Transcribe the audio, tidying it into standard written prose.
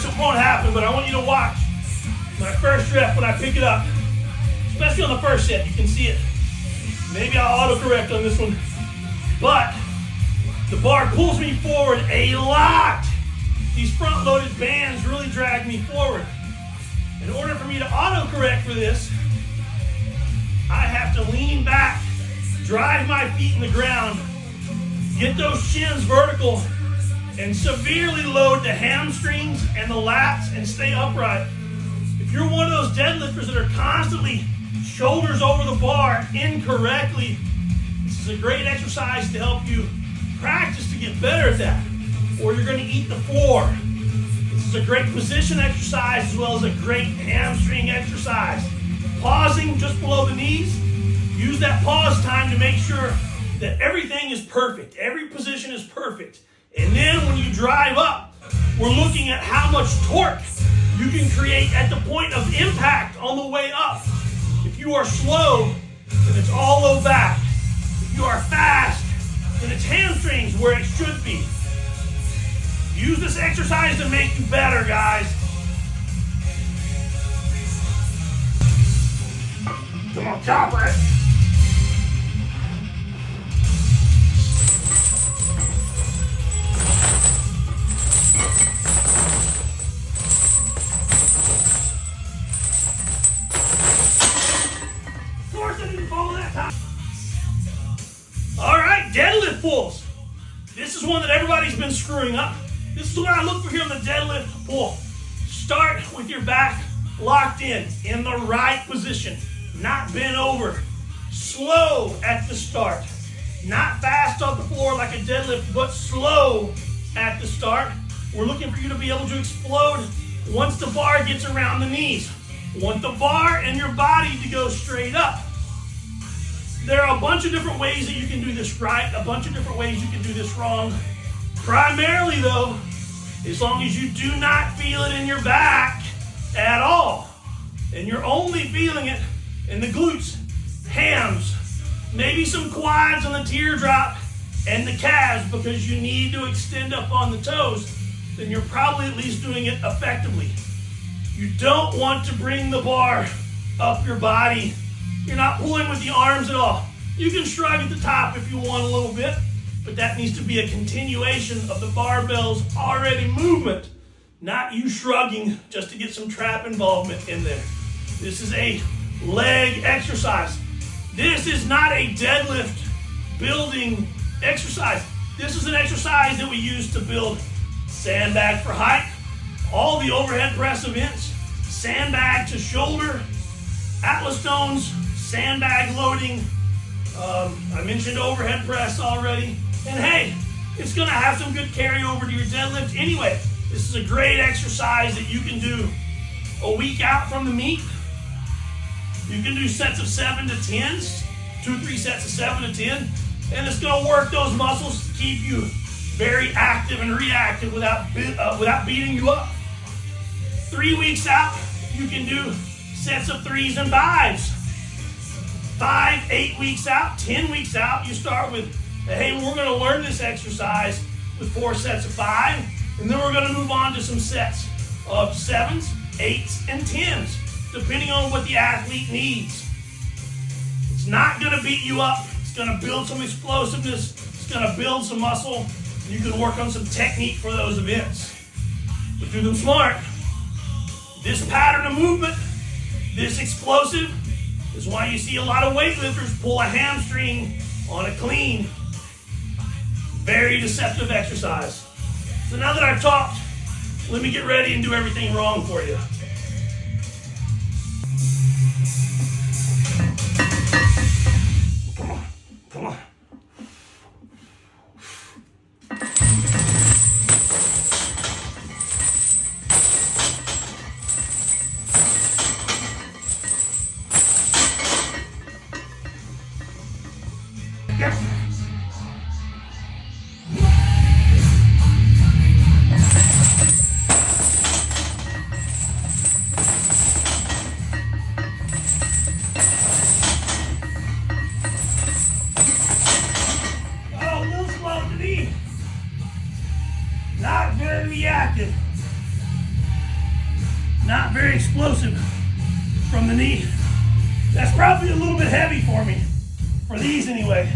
it won't happen, but I want you to watch my first rep when I pick it up. Especially on the first set, you can see it. Maybe I'll autocorrect on this one. But the bar pulls me forward a lot. These front-loaded bands really drag me forward. In order for me to autocorrect for this, I have to lean back, drive my feet in the ground, get those shins vertical, and severely load the hamstrings and the lats and stay upright. If you're one of those deadlifters that are constantly shoulders over the bar incorrectly, this is a great exercise to help you practice to get better at that, or you're going to eat the floor. This is a great position exercise as well as a great hamstring exercise. Pausing just below the knees, use that pause time to make sure that everything is perfect. Every position is perfect. And then when you drive up, we're looking at how much torque you can create at the point of impact on the way up. If you are slow, then it's all low back. If you are fast, then it's hamstrings where it should be. Use this exercise to make you better, guys. Come on, chopper it. Of course I didn't follow that time. All right, deadlift pulls. This is one that everybody's been screwing up. This is what I look for here on the deadlift pull. Start with your back locked in the right position, not bent over. Slow at the start, not fast off the floor like a deadlift, but slow at the start. We're looking for you to be able to explode once the bar gets around the knees. Want the bar and your body to go straight up. There are a bunch of different ways that you can do this right, a bunch of different ways you can do this wrong. Primarily though, as long as you do not feel it in your back at all, and you're only feeling it in the glutes, hams, maybe some quads on the teardrop, and the calves because you need to extend up on the toes, then you're probably at least doing it effectively. You don't want to bring the bar up your body. You're not pulling with the arms at all. You can shrug at the top if you want a little bit, but that needs to be a continuation of the barbell's already movement, not you shrugging just to get some trap involvement in there. This is a leg exercise. This is not a deadlift building exercise. This is an exercise that we use to build sandbag for height, all the overhead press events, sandbag to shoulder, Atlas stones, sandbag loading. I mentioned overhead press already. And hey, it's gonna have some good carryover to your deadlift anyway. This is a great exercise that you can do a week out from the meet. You can do sets of 7 to 10s, 2-3 sets of 7 to 10, and it's gonna work those muscles to keep you very active and reactive without beating you up. 3 weeks out, you can do sets of 3s and 5s. 5, 8 weeks out, 10 weeks out, you start with, hey, we're gonna learn this exercise with 4 sets of 5, and then we're gonna move on to some sets of 7s, 8s, and 10s, depending on what the athlete needs. It's not gonna beat you up. It's gonna build some explosiveness. It's gonna build some muscle. And you can work on some technique for those events. But do them smart. This pattern of movement, this explosive, is why you see a lot of weightlifters pull a hamstring on a clean. Very deceptive exercise. So now that I've talked, let me get ready and do everything wrong for you. Come on, come on. Yep. Oh, a little slow to me. Not very reactive. Not very explosive from the knee. That's probably a little bit heavy for me, for these anyway.